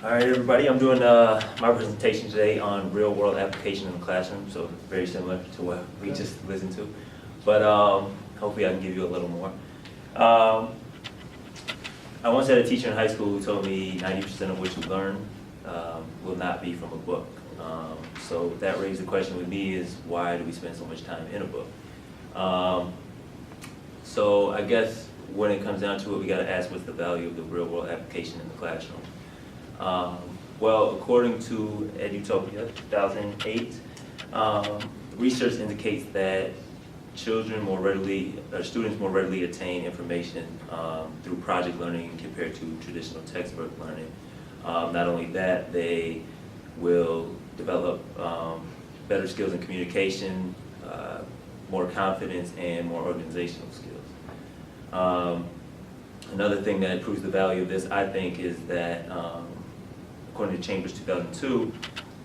All right, everybody, I'm doing my presentation today on real-world application in the classroom, so very similar to what we just listened to, but hopefully I can give you a little more. I once had a teacher in high school who told me 90% of what you learn will not be from a book. So that raised the question with me is, why do we spend so much time in a book? So I guess when it comes down to it, we got to ask what's the value of the real-world application in the classroom. Well, according to Edutopia 2008, research indicates that students more readily attain information through project learning compared to traditional textbook learning. Not only that, they will develop better skills in communication, more confidence, and more organizational skills. Another thing that proves the value of this, I think, is that according to Chambers 2002,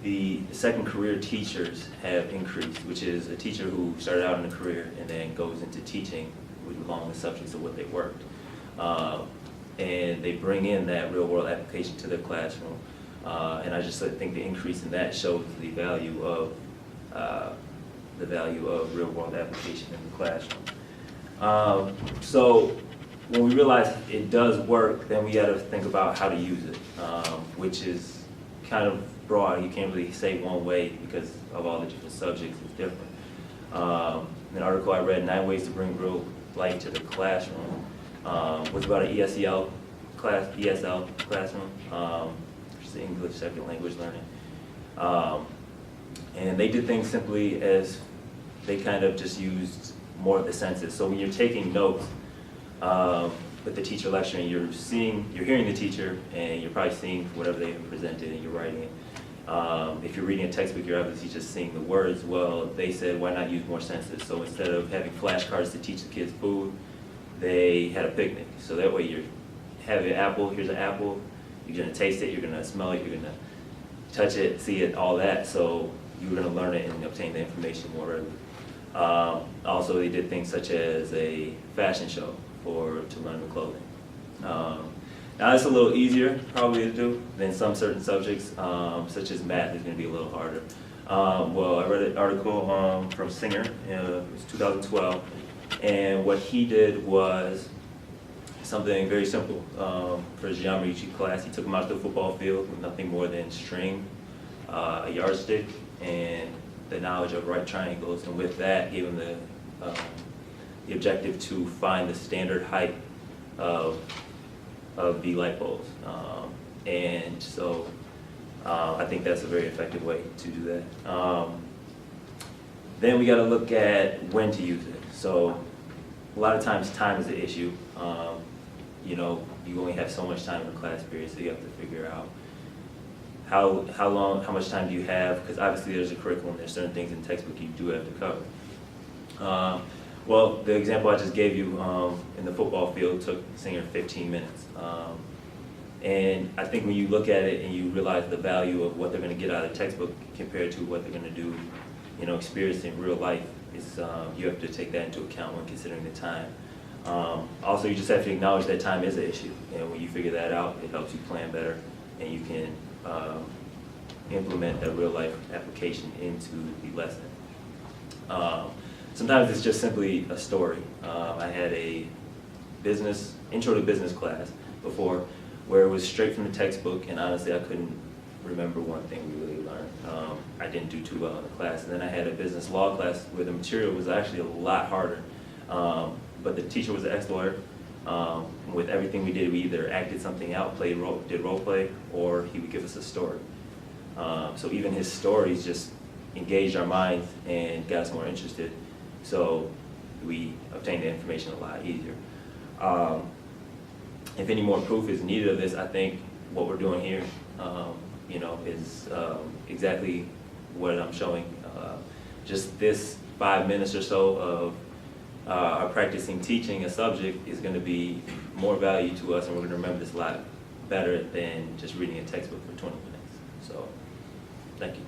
the second career teachers have increased, which is a teacher who started out in a career and then goes into teaching along the subjects of what they worked. And they bring in that real world application to their classroom. And I just think the increase in that shows the value of real world application in the classroom. So when we realize it does work, then we got to think about how to use it, which is kind of broad. You can't really say one way because of all the different subjects. It's different. An article I read, 9 Ways to Bring Real Life to the Classroom, was about an ESL classroom, which is English Second Language Learning. And they did things simply as they kind of just used more of the senses. So when you're taking notes, with the teacher lecturing, you're hearing the teacher, and you're probably seeing whatever they have presented, and you're writing it. If you're reading a textbook, you're obviously just seeing the words. Well, they said, why not use more senses? So instead of having flashcards to teach the kids food, they had a picnic. So that way you have an apple, here's an apple, you're gonna taste it, you're gonna smell it, you're gonna touch it, see it, all that. So you're gonna learn it and obtain the information more readily. Also, they did things such as a fashion show to learn the clothing. Now it's a little easier probably to do than some certain subjects, such as math is going to be a little harder. Well, I read an article from Singer, it was 2012, and what he did was something very simple. For his geometry class, he took him out to the football field with nothing more than string, a yardstick, and the knowledge of right triangles, and with that gave him the objective to find the standard height of the light bulbs. And so I think that's a very effective way to do that. Then we got to look at when to use it. So a lot of times time is the issue. You know, you only have so much time in a class period, so you have to figure out how much time do you have, because obviously there's a curriculum, there's certain things in textbook you do have to cover. Well, the example I just gave you in the football field took Singer 15 minutes. And I think when you look at it and you realize the value of what they're going to get out of the textbook compared to what they're going to do, experience in real life, you have to take that into account when considering the time. Also, you just have to acknowledge that time is an issue. And when you figure that out, it helps you plan better, and you can implement a real life application into the lesson. Sometimes it's just simply a story. I had a intro to business class before where it was straight from the textbook, and honestly I couldn't remember one thing we really learned. I didn't do too well in the class. And then I had a business law class where the material was actually a lot harder. But the teacher was an ex-lawyer. With everything we did, we either acted something out, did role play, or he would give us a story. So even his stories just engaged our minds and got us more interested. So we obtained the information a lot easier. If any more proof is needed of this, I think what we're doing here, is exactly what I'm showing. Just this 5 minutes or so of our practicing teaching a subject is going to be more value to us, and we're going to remember this a lot better than just reading a textbook for 20 minutes. So, thank you.